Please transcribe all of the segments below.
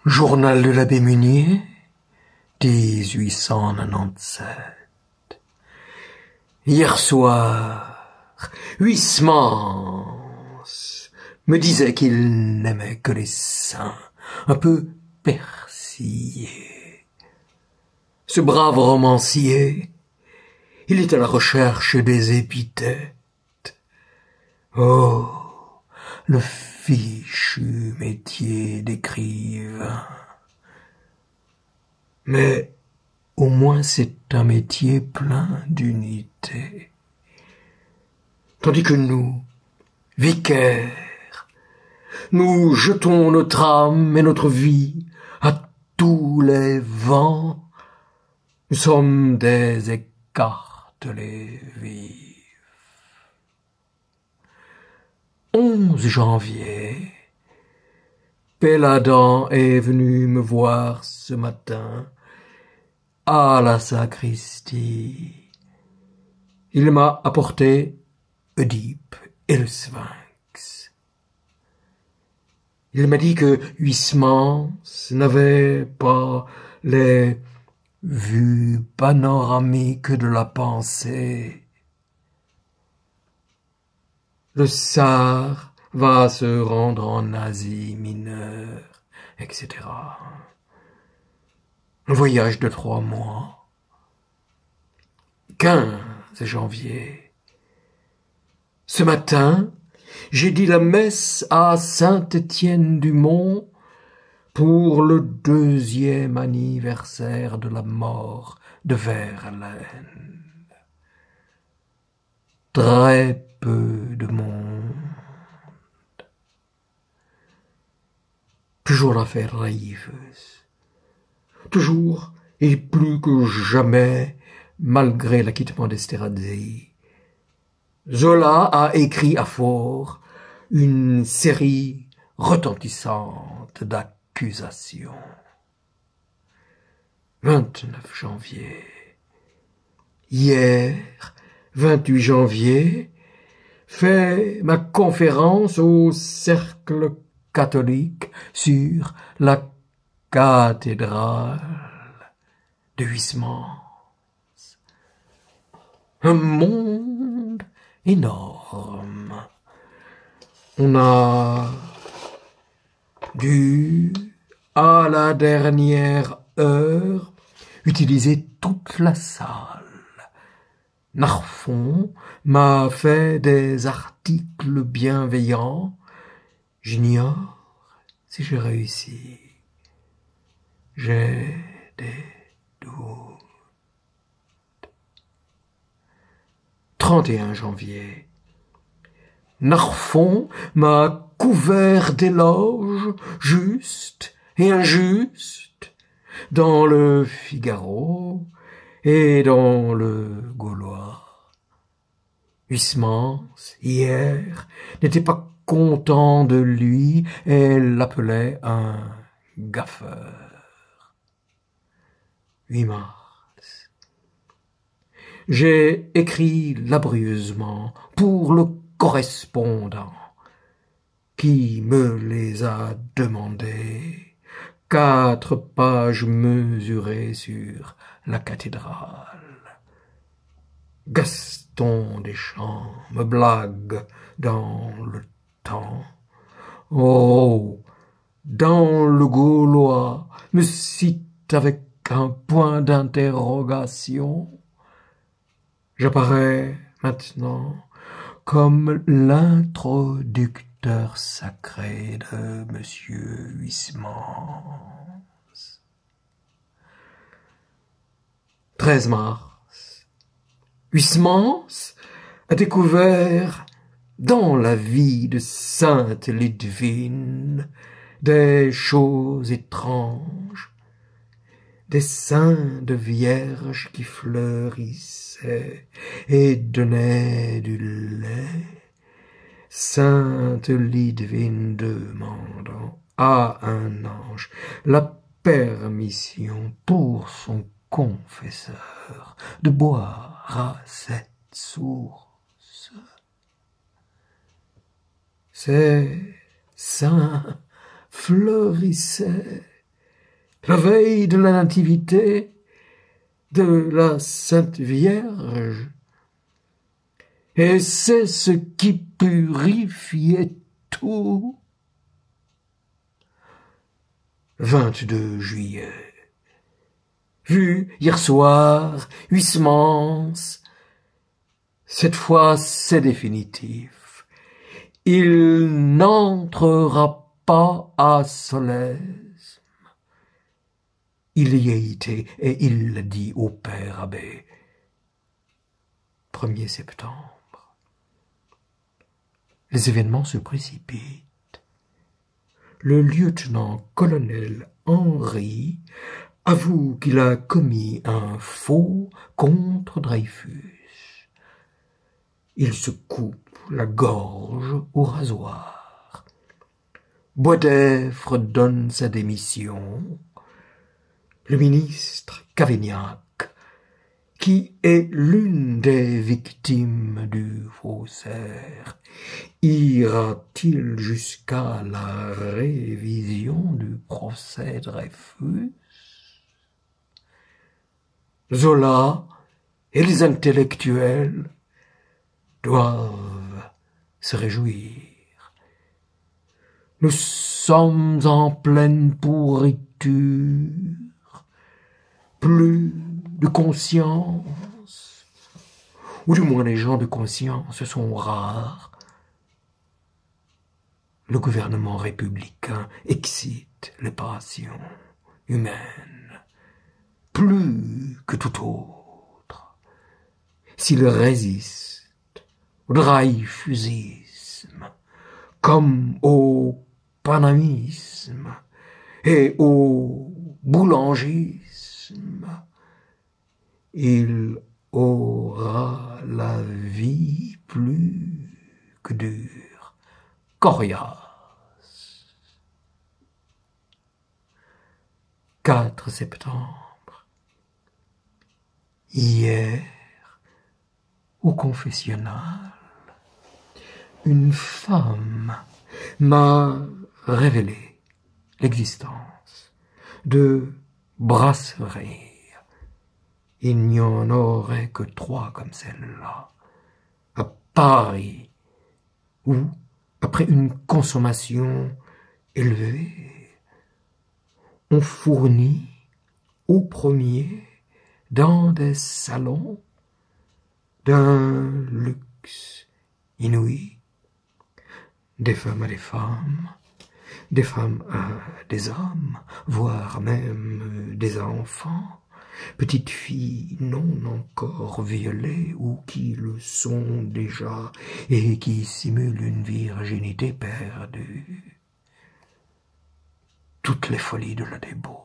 Journal de l'abbé Munier, 1897. Hier soir, Huysmans me disait qu'il n'aimait que les seins un peu persillés. Ce brave romancier, il est à la recherche des épithètes. Oh, le fichu métier d'écrivain. Mais au moins c'est un métier plein d'unité. Tandis que nous, vicaires, nous jetons notre âme et notre vie à tous les vents, nous sommes des écartelés vifs. 11 janvier, Péladan est venu me voir ce matin à la sacristie. Il m'a apporté Oedipe et le Sphinx. Il m'a dit que Huysmans n'avait pas les vues panoramiques de la pensée. Le Tsar va se rendre en Asie mineure, etc. Un voyage de 3 mois. 15 janvier. Ce matin, j'ai dit la messe à Saint-Étienne-du-Mont pour le 2e anniversaire de la mort de Verlaine. Très peu de monde. Toujours l'affaire Dreyfus. Toujours et plus que jamais, malgré l'acquittement d'Esterhazy, Zola a écrit à Faure une série retentissante d'accusations. 29 janvier. Hier, 28 janvier, fait ma conférence au Cercle catholique sur la cathédrale de Huysmans. Un monde énorme. On a dû, à la dernière heure, utiliser toute la salle. Narfond m'a fait des articles bienveillants. J'ignore si j'ai réussi. J'ai des doutes. 31 janvier. Narfond m'a couvert d'éloges justes et injustes dans le Figaro et dans le Gaulois. Huysmans, hier, n'était pas content de lui et l'appelait un gaffeur. 8 mars. J'ai écrit laborieusement pour le correspondant qui me les a demandés. 4 pages mesurées sur la cathédrale. Gaston Deschamps me blague dans le temps. Oh, dans le Gaulois me cite avec un point d'interrogation. J'apparais maintenant comme l'introducteur sacré de Monsieur Huysmans. 13 mars. Huysmans a découvert dans la vie de sainte Lidwine des choses étranges, des seins de vierges qui fleurissaient et donnaient du lait. Sainte Lidwine demandant à un ange la permission pour son confesseur de boire à cette source. Ces seins fleurissaient la veille de la nativité de la Sainte Vierge. Et c'est ce qui purifiait tout. 22 juillet. Vu hier soir, Huysmans. Cette fois, c'est définitif. Il n'entrera pas à Solesme. Il y a été et il l'a dit au père abbé. 1er septembre. Les événements se précipitent. Le lieutenant-colonel Henry avoue qu'il a commis un faux contre Dreyfus. Il se coupe la gorge au rasoir. Boisdeffre donne sa démission. Le ministre Cavaignac, qui est l'une des victimes du faussaire, ira-t-il jusqu'à la révision du procès Dreyfus? Zola et les intellectuels doivent se réjouir. Nous sommes en pleine pourriture, plus de conscience, ou du moins les gens de conscience sont rares. Le gouvernement républicain excite les passions humaines, plus que tout autre. S'il résiste au dreyfusisme, comme au panamisme et au boulangisme, il aura la vie plus que dure, coriace. 4 septembre. Hier, au confessionnal, une femme m'a révélé l'existence de brasseries. Il n'y en aurait que 3 comme celle-là, à Paris, où, après une consommation élevée, on fournit au premier dans des salons d'un luxe inouï, des femmes à des femmes, des femmes à des hommes, voire même des enfants, petites filles non encore violées ou qui le sont déjà et qui simulent une virginité perdue. Toutes les folies de la débauche.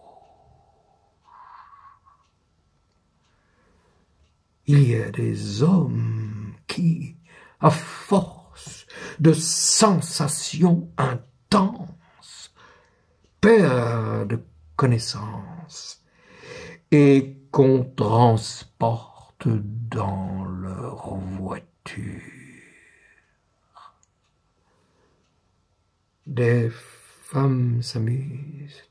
Il y a des hommes qui, à force de sensations intenses, perdent connaissance et qu'on transporte dans leur voiture. Des femmes s'amusent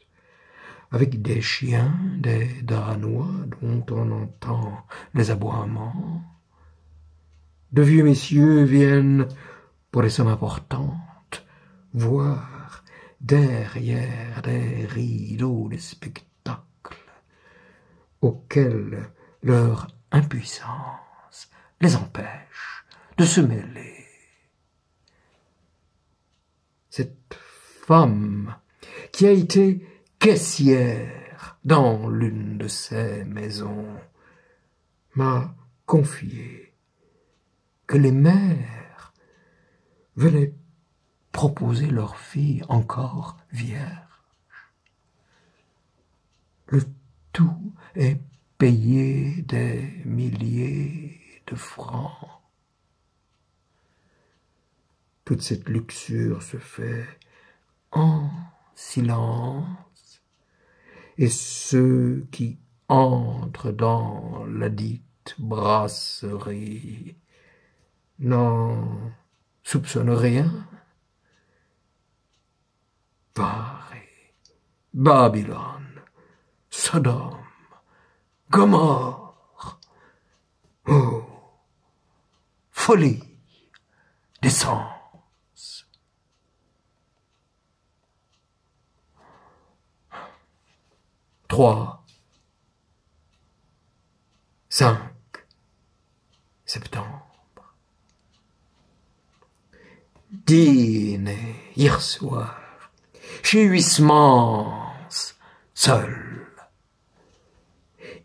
avec des chiens, des danois dont on entend les aboiements. De vieux messieurs viennent, pour des sommes importantes, voir derrière des rideaux des spectacles auxquels leur impuissance les empêche de se mêler. Cette femme qui a été caissière dans l'une de ces maisons m'a confié que les mères venaient proposer leurs filles encore vierges. Le tout est payé des milliers de francs. Toute cette luxure se fait en silence, et ceux qui entrent dans la dite brasserie n'en soupçonnent rien. Paris, Babylone, Sodome, Gomorre. Oh, folie des sens. Trois, 5 septembre. Dîner hier soir chez Huysmans, seul.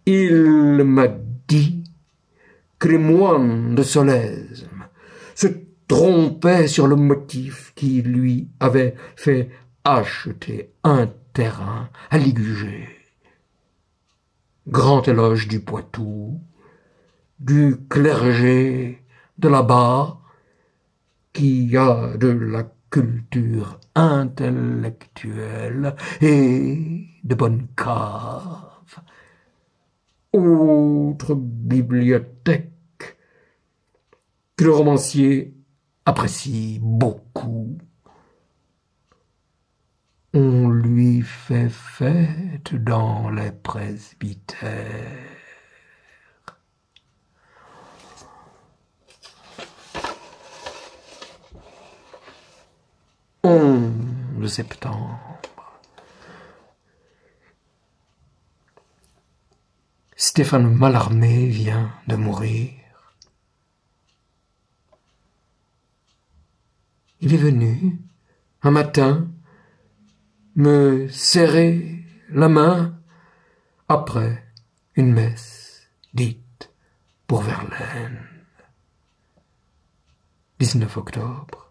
Il m'a dit que les moines de Solesme se trompaient sur le motif qui lui avait fait acheter un terrain à Ligugé. Grand éloge du Poitou, du clergé de là-bas, qui a de la culture intellectuelle et de bonnes caves. Autre bibliothèque que le romancier apprécie beaucoup. On lui fait fête dans les presbytères. Le septembre. Stéphane Mallarmé vient de mourir. Il est venu, un matin, me serrer la main après une messe dite pour Verlaine. 19 octobre.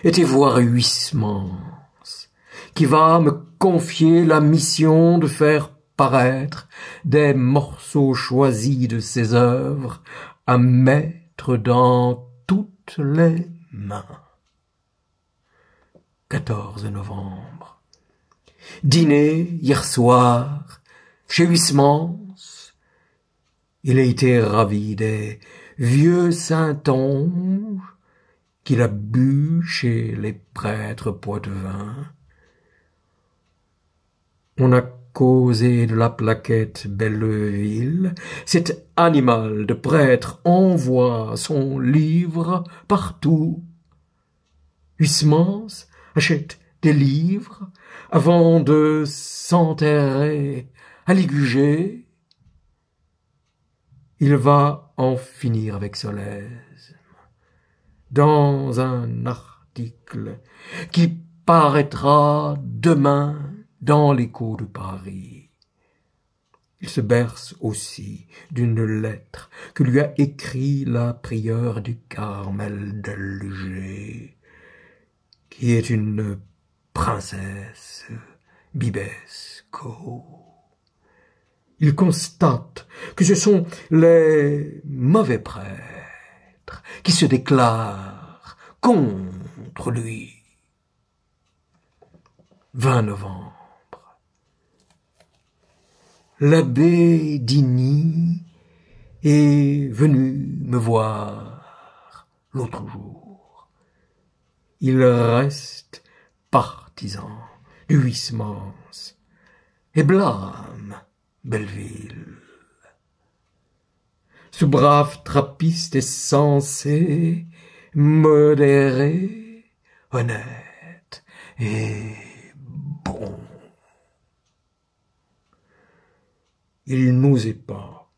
Et voir Huysmans, qui va me confier la mission de faire paraître des morceaux choisis de ses œuvres à mettre dans toutes les mains. 14 novembre. Dîner hier soir chez Huysmans. Il a été ravi des vieux Saintonge qu'il a bu chez les prêtres poitevins. On a causé de la plaquette Belleville. Cet animal de prêtre envoie son livre partout. Huysmans achète des livres avant de s'enterrer à Ligugé. Il va en finir avec Solesme dans un article qui paraîtra demain dans l'Écho de Paris. Il se berce aussi d'une lettre que lui a écrite la prieure du Carmel d'Alger, qui est une princesse bibesco. Il constate que ce sont les mauvais prêtres qui se déclarent contre lui. 20 novembre. L'abbé Digny est venu me voir l'autre jour. Il reste partisan du Huysmans et blâme Belleville. Ce brave trappiste est censé modéré, honnête et bon. Il n'osait pas,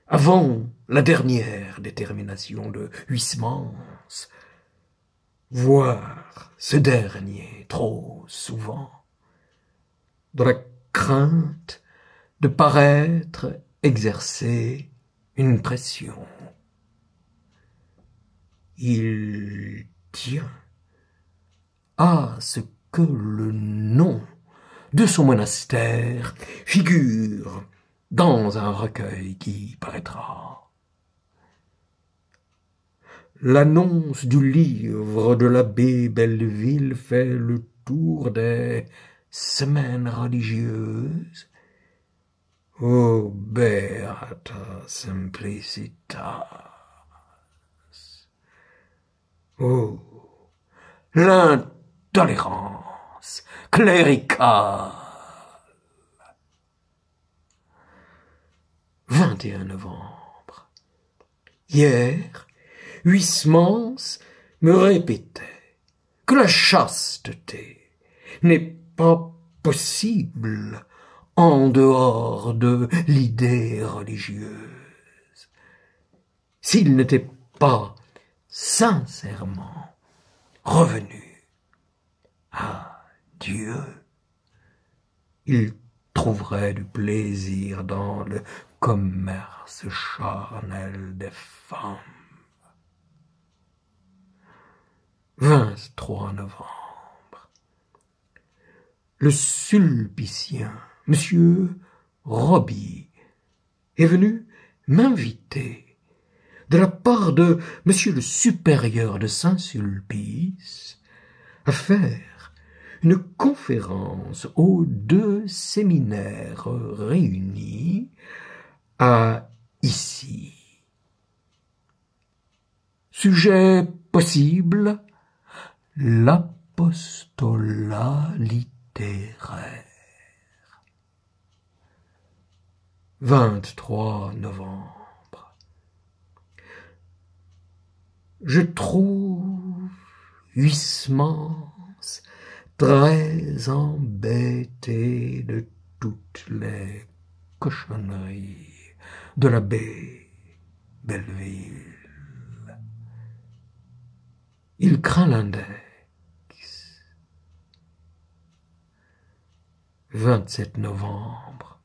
avant la dernière détermination de Huysmans, voir ce dernier trop souvent, dans la crainte de paraître exercer une pression. Il tient à ce que le nom de son monastère figure dans un recueil qui paraîtra. L'annonce du livre de l'abbé Belleville fait le tour des semaines religieuses. O beata simplicitas! Oh, l'intolérance cléricale! 21 novembre. Hier, Huysmans me répétait que la chasteté n'est pas possible en dehors de l'idée religieuse. S'il n'était pas sincèrement revenu à Dieu, il trouverait du plaisir dans le commerce charnel des femmes. 23 novembre. Le sulpicien, monsieur Roby, est venu m'inviter de la part de monsieur le supérieur de Saint-Sulpice à faire une conférence aux 2 séminaires réunis à Issy. Sujet possible, l'apostolat littéraire. 23 novembre. Je trouve Huysmans très embêté de toutes les cochonneries de l'abbé Belleville. Il craint l'index. 27 novembre.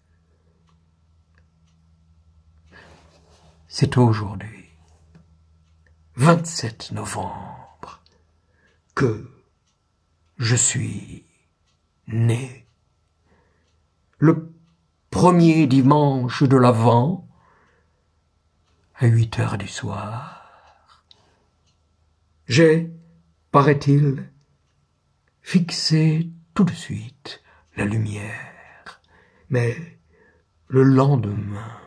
C'est aujourd'hui, 27 novembre, que je suis né. Le premier dimanche de l'Avent, à 8 heures du soir. J'ai, paraît-il, fixé tout de suite la lumière, mais le lendemain,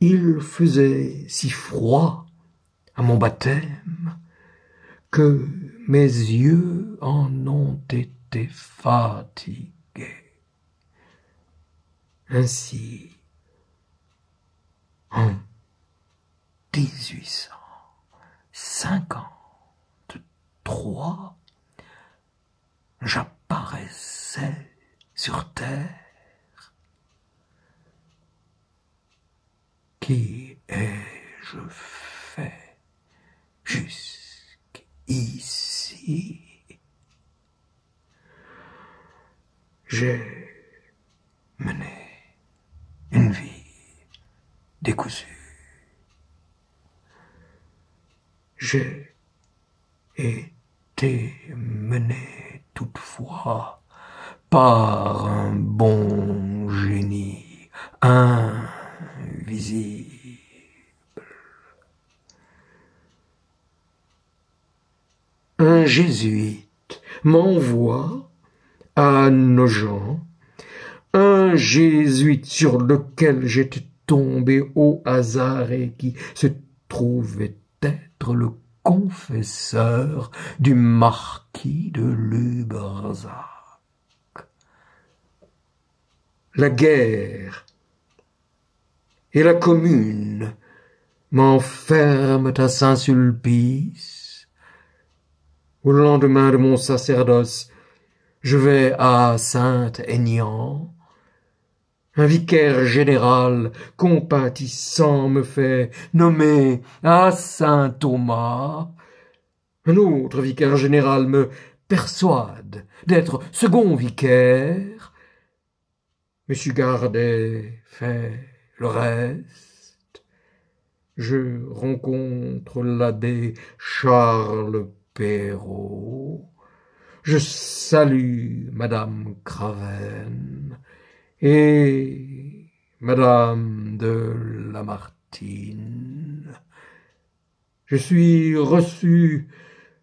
il faisait si froid à mon baptême que mes yeux en ont été fatigués. Ainsi, en 1853, j'apparaissais sur terre. Qui ai-je fait jusqu'ici? J'ai mené une vie décousue. J'ai été mené toutefois par un bon génie invisible. Un jésuite m'envoie à Nogent, un jésuite sur lequel j'étais tombé au hasard et qui se trouvait être le confesseur du marquis de Luberzac. La guerre et la commune m'enferment à Saint-Sulpice. Au lendemain de mon sacerdoce, je vais à Saint-Aignan. Un vicaire général compatissant me fait nommer à Saint-Thomas. Un autre vicaire général me persuade d'être second vicaire. Monsieur Gardet fait le reste. Je rencontre l'abbé Charles Perrault. Je salue Madame Craven et Madame de Lamartine. Je suis reçu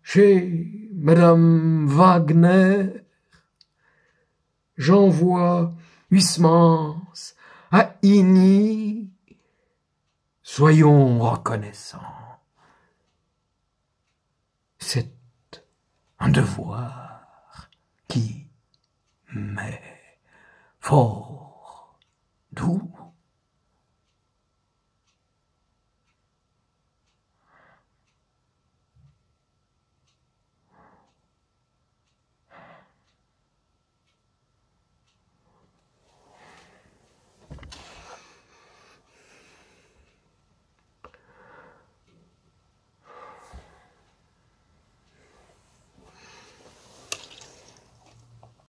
chez Madame Wagner. J'envoie Huysmans à Igny. Soyons reconnaissants. C'est un devoir qui m'est fort doux.